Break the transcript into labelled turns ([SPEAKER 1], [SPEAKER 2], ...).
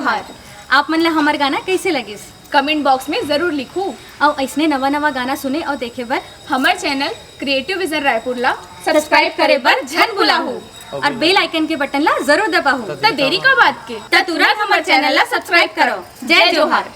[SPEAKER 1] जोहार। आप मन ला हमार गाना कैसे लगिस
[SPEAKER 2] कमेंट बॉक्स में जरूर लिखू
[SPEAKER 1] और ऐसने नवा नवा गाना सुने और देखे बर
[SPEAKER 2] हमार चैनल क्रिएटिव विजन रायपुर ला सब्सक्राइब करे बर झन बुलाहू
[SPEAKER 1] और बेल आइकन के बटन ला जरूर दबाहू।
[SPEAKER 2] त देरी का बात के
[SPEAKER 1] तुरंत हमारे चैनल ला सब्सक्राइब करो। जय जोहार।